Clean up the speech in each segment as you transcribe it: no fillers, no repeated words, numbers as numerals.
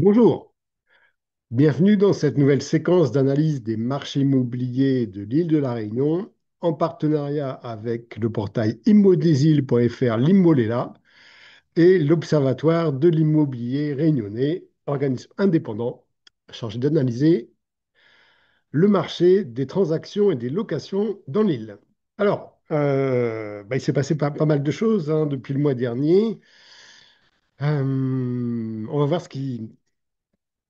Bonjour, bienvenue dans cette nouvelle séquence d'analyse des marchés immobiliers de l'île de la Réunion en partenariat avec le portail immodesîles.fr L'Immolela et l'Observatoire de l'immobilier réunionnais, organisme indépendant chargé d'analyser le marché des transactions et des locations dans l'île. Alors, il s'est passé pas mal de choses depuis le mois dernier. On va voir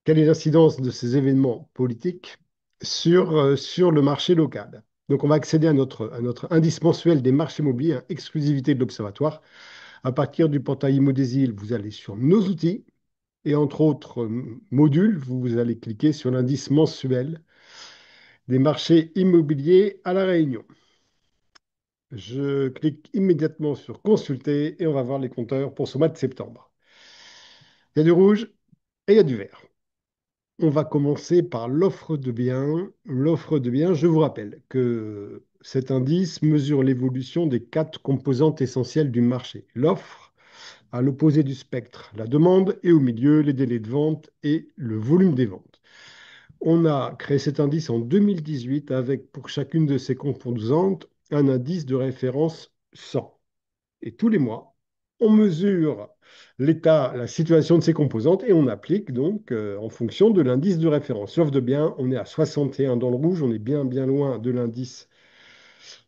quelle est l'incidence de ces événements politiques sur le marché local. Donc, on va accéder à notre indice mensuel des marchés immobiliers, hein, exclusivité de l'Observatoire. À partir du portail Immodesile, vous allez sur nos outils et entre autres modules, vous allez cliquer sur l'indice mensuel des marchés immobiliers à La Réunion. Je clique immédiatement sur consulter et on va voir les compteurs pour ce mois de septembre. Il y a du rouge et il y a du vert. On va commencer par l'offre de biens. L'offre de biens, je vous rappelle que cet indice mesure l'évolution des quatre composantes essentielles du marché. L'offre, à l'opposé du spectre, la demande, et au milieu, les délais de vente et le volume des ventes. On a créé cet indice en 2018 avec pour chacune de ces composantes un indice de référence 100. Et tous les mois, on mesure l'état, la situation de ces composantes et on applique donc en fonction de l'indice de référence. Sauf de bien, on est à 61 dans le rouge, on est bien bien loin de l'indice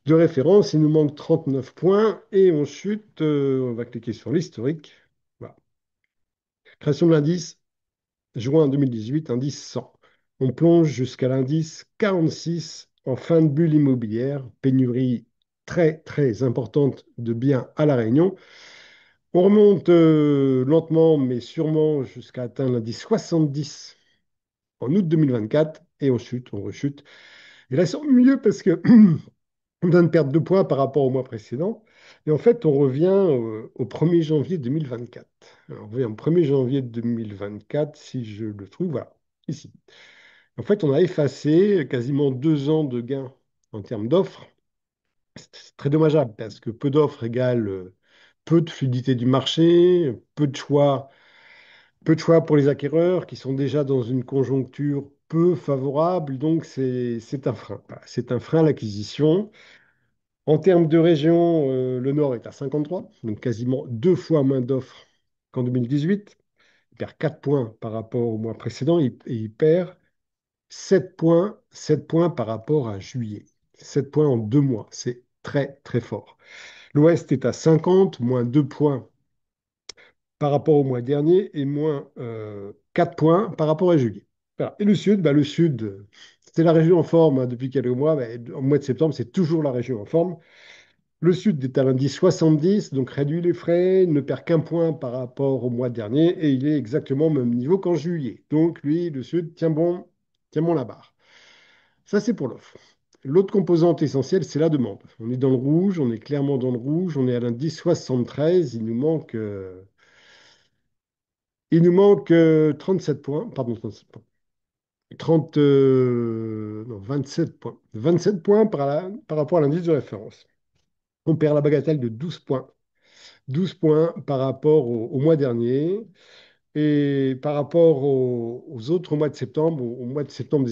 de référence. Il nous manque 39 points et on chute. On va cliquer sur l'historique. Voilà. Création de l'indice, juin 2018, indice 100. On plonge jusqu'à l'indice 46 en fin de bulle immobilière, pénurie très très importante de biens à La Réunion. On remonte lentement mais sûrement jusqu'à atteindre l'indice 70 en août 2024 et on chute, on rechute. Et là, c'est mieux parce que on donne perte de points par rapport au mois précédent. Et en fait, on revient au 1er janvier 2024. Alors, on revient au 1er janvier 2024, si je le trouve, voilà, ici. En fait, on a effacé quasiment 2 ans de gains en termes d'offres. C'est très dommageable parce que peu d'offres égale peu de fluidité du marché, peu de choix pour les acquéreurs qui sont déjà dans une conjoncture peu favorable. Donc, c'est un frein. Voilà, c'est un frein à l'acquisition. En termes de région, le Nord est à 53, donc quasiment 2 fois moins d'offres qu'en 2018. Il perd 4 points par rapport au mois précédent et il perd 7 points par rapport à juillet. 7 points en 2 mois, c'est très très fort. L'Ouest est à 50, moins 2 points par rapport au mois dernier et moins 4 points par rapport à juillet. Voilà. Et le Sud, le Sud, c'est la région en forme depuis quelques mois. Au mois de septembre, c'est toujours la région en forme. Le Sud est à l'indice 70, donc réduit les frais, ne perd qu'un point par rapport au mois dernier et il est exactement au même niveau qu'en juillet. Donc lui, le Sud, tient bon la barre. Ça, c'est pour l'offre. L'autre composante essentielle, c'est la demande. On est dans le rouge, on est clairement dans le rouge, on est à l'indice 73, il nous manque 37 points, pardon, 37 points. 30, non, 27 points. 27 points par rapport à l'indice de référence. On perd la bagatelle de 12 points. 12 points par rapport au mois dernier et par rapport aux autres mois de septembre, au mois de septembre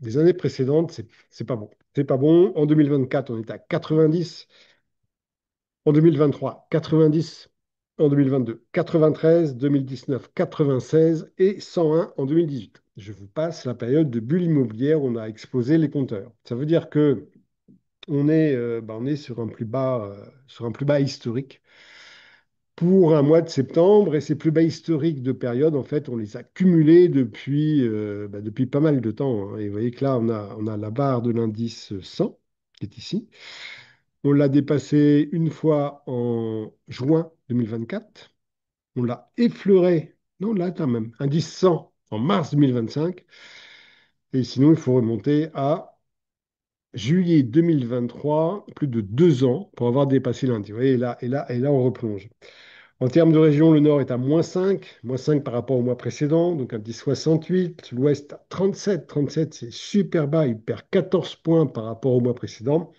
des années précédentes, c'est pas bon. C'est pas bon. En 2024, on est à 90. En 2023, 90. En 2022, 93, 2019, 96 et 101 en 2018. Je vous passe la période de bulle immobilière où on a explosé les compteurs. Ça veut dire que on est sur un plus bas historique pour un mois de septembre et ces plus bas historiques de période, en fait, on les a cumulés depuis pas mal de temps, hein. Et vous voyez que là, on a la barre de l'indice 100 qui est ici. On l'a dépassé une fois en juin 2024. On l'a effleuré, non, là, quand même, indice 100 en mars 2025. Et sinon, il faut remonter à juillet 2023, plus de 2 ans pour avoir dépassé l'indice. Vous voyez, et là, on replonge. En termes de région, le nord est à moins 5 par rapport au mois précédent, donc indice 68. L'ouest à 37. 37, c'est super bas, il perd 14 points par rapport au mois précédent.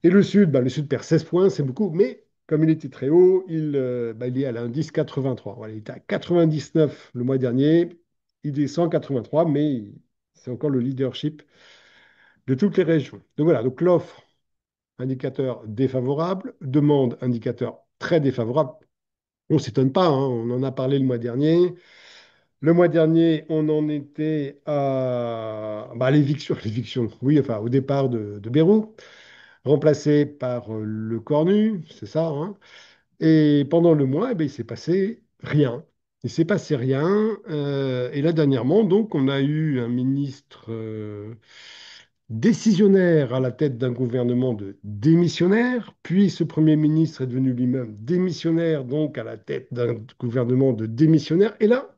Et le sud perd 16 points, c'est beaucoup, mais comme il était très haut, il est à l'indice 83. Voilà, il était à 99 le mois dernier, Il descend 83, mais c'est encore le leadership de toutes les régions. Donc voilà, donc l'offre, indicateur défavorable, demande, indicateur très défavorable. On ne s'étonne pas, hein, on en a parlé le mois dernier. Le mois dernier, on en était à bah, l'éviction, oui, enfin au départ de Bérou, remplacé par le Cornu, c'est ça, hein. Et pendant le mois, eh ben, il s'est passé rien. Il s'est passé rien. Et là, dernièrement, donc, on a eu un ministre décisionnaire à la tête d'un gouvernement de démissionnaires. Puis ce Premier ministre est devenu lui-même démissionnaire, donc à la tête d'un gouvernement de démissionnaires. Et là,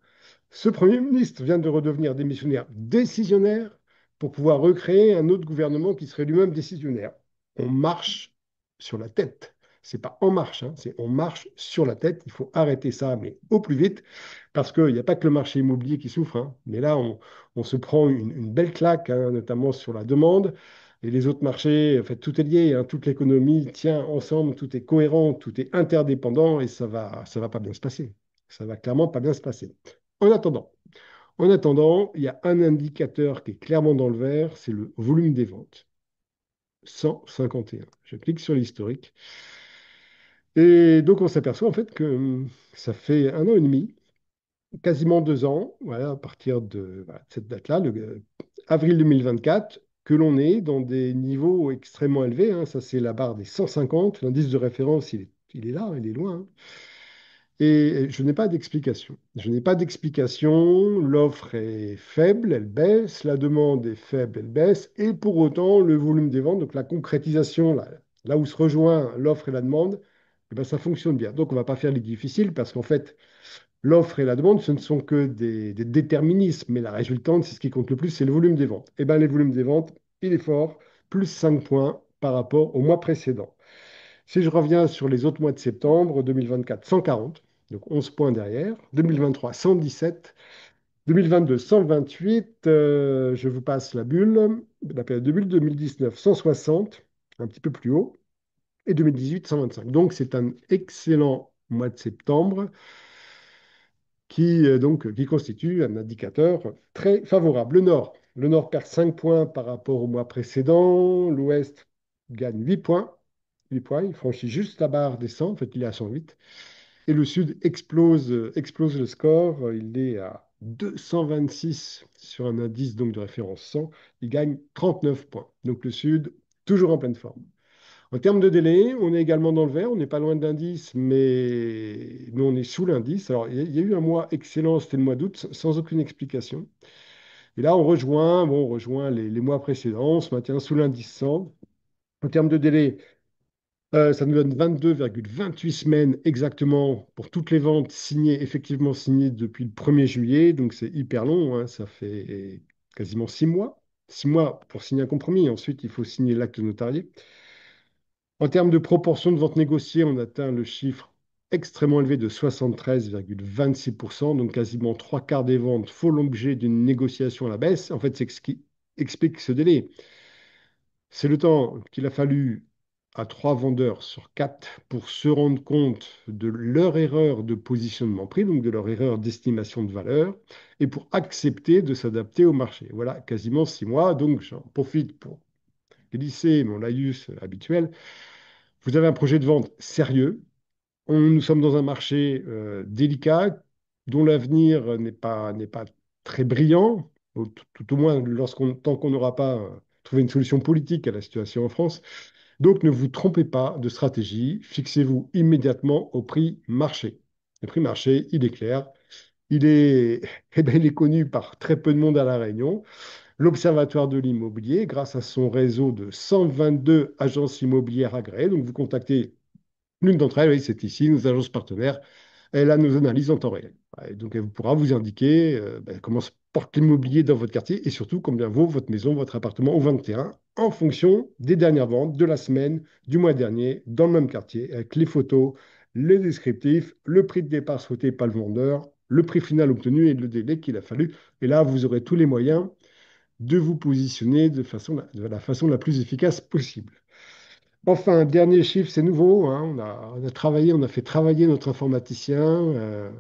ce Premier ministre vient de redevenir démissionnaire décisionnaire pour pouvoir recréer un autre gouvernement qui serait lui-même décisionnaire. On marche sur la tête. C'est pas en marche, hein, c'est on marche sur la tête. Il faut arrêter ça, mais au plus vite, parce qu'il n'y a pas que le marché immobilier qui souffre, hein. Mais là, on se prend une belle claque, hein, notamment sur la demande. Et les autres marchés, en fait, tout est lié, hein, toute l'économie tient ensemble, tout est cohérent, tout est interdépendant, et ça va pas bien se passer. Ça va clairement pas bien se passer. En attendant, il y a un indicateur qui est clairement dans le vert, c'est le volume des ventes. 151. Je clique sur l'historique. Et donc, on s'aperçoit en fait que ça fait 1 an et demi, quasiment 2 ans, voilà, à partir de, voilà, de cette date-là, avril 2024, que l'on est dans des niveaux extrêmement élevés, hein. Ça, c'est la barre des 150. L'indice de référence, il est là, il est loin, hein. Et je n'ai pas d'explication. Je n'ai pas d'explication. L'offre est faible, elle baisse. La demande est faible, elle baisse. Et pour autant, le volume des ventes, donc la concrétisation, là où se rejoint l'offre et la demande, eh ben, ça fonctionne bien. Donc, on ne va pas faire les difficiles parce qu'en fait, l'offre et la demande, ce ne sont que des déterminismes. Mais la résultante, c'est ce qui compte le plus, c'est le volume des ventes. Et bien, le volume des ventes, il est fort, plus 5 points par rapport au mois précédent. Si je reviens sur les autres mois de septembre, 2024, 140, donc 11 points derrière. 2023, 117. 2022, 128. Je vous passe la bulle, la période de bulle. 2019, 160, un petit peu plus haut. Et 2018, 125. Donc, c'est un excellent mois de septembre qui constitue un indicateur très favorable. Le Nord perd 5 points par rapport au mois précédent. L'Ouest gagne 8 points. 8 points, il franchit juste la barre des 100, en fait, il est à 108. Et le Sud explose le score. Il est à 226 sur un indice donc de référence 100. Il gagne 39 points. Donc le Sud, toujours en pleine forme. En termes de délai, on est également dans le vert. On n'est pas loin de l'indice, mais on est sous l'indice. Alors, il y a eu un mois excellent, c'était le mois d'août, sans aucune explication. Et là, on rejoint les mois précédents. On se maintient sous l'indice 100. En termes de délai, ça nous donne 22,28 semaines exactement pour toutes les ventes signées, effectivement signées depuis le 1er juillet. Donc c'est hyper long, hein, ça fait quasiment 6 mois. 6 mois pour signer un compromis. Ensuite, il faut signer l'acte notarié. En termes de proportion de ventes négociées, on atteint le chiffre extrêmement élevé de 73,26%. Donc quasiment trois quarts des ventes font l'objet d'une négociation à la baisse. En fait, c'est ce qui explique ce délai. C'est le temps qu'il a fallu à 3 vendeurs sur 4 pour se rendre compte de leur erreur de positionnement prix, donc de leur erreur d'estimation de valeur, et pour accepter de s'adapter au marché. Voilà, quasiment 6 mois. Donc, j'en profite pour glisser mon laïus habituel. Vous avez un projet de vente sérieux. Nous sommes dans un marché délicat dont l'avenir n'est pas très brillant, tout au moins tant qu'on n'aura pas trouvé une solution politique à la situation en France. Donc, ne vous trompez pas de stratégie, fixez-vous immédiatement au prix marché. Le prix marché, il est clair, il est, eh ben, il est connu par très peu de monde à La Réunion. L'Observatoire de l'immobilier, grâce à son réseau de 122 agences immobilières agréées, donc vous contactez l'une d'entre elles, oui, c'est ici, nos agences partenaires, elle a nos analyses en temps réel. Et donc, elle pourra vous indiquer comment se porte l'immobilier dans votre quartier et surtout combien vaut votre maison, votre appartement au 21 en fonction des dernières ventes de la semaine, du mois dernier, dans le même quartier, avec les photos, les descriptifs, le prix de départ souhaité par le vendeur, le prix final obtenu et le délai qu'il a fallu. Et là, vous aurez tous les moyens de vous positionner de la façon la plus efficace possible. Enfin, dernier chiffre, c'est nouveau, hein. On a fait travailler notre informaticien.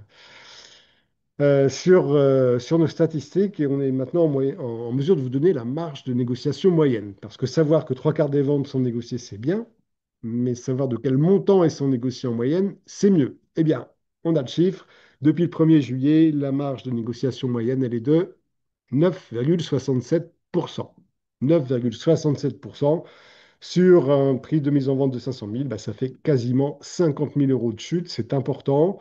sur nos statistiques et on est maintenant en mesure de vous donner la marge de négociation moyenne. Parce que savoir que trois quarts des ventes sont négociées, c'est bien, mais savoir de quel montant elles sont négociées en moyenne, c'est mieux. Eh bien, on a le chiffre. Depuis le 1er juillet, la marge de négociation moyenne, elle est de 9,67%. 9,67% sur un prix de mise en vente de 500 000, bah, ça fait quasiment 50 000 euros de chute. C'est important.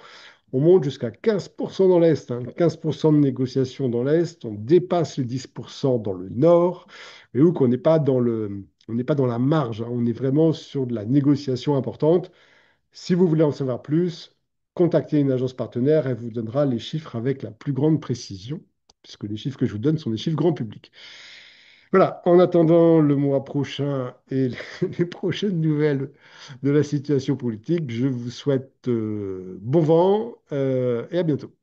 On monte jusqu'à 15% dans l'Est, hein, 15% de négociation dans l'Est, on dépasse les 10% dans le Nord, et où qu'on n'est pas on n'est pas dans la marge, hein, on est vraiment sur de la négociation importante. Si vous voulez en savoir plus, contactez une agence partenaire, elle vous donnera les chiffres avec la plus grande précision, puisque les chiffres que je vous donne sont des chiffres grand public. Voilà, en attendant le mois prochain et les prochaines nouvelles de la situation politique, je vous souhaite bon vent et à bientôt.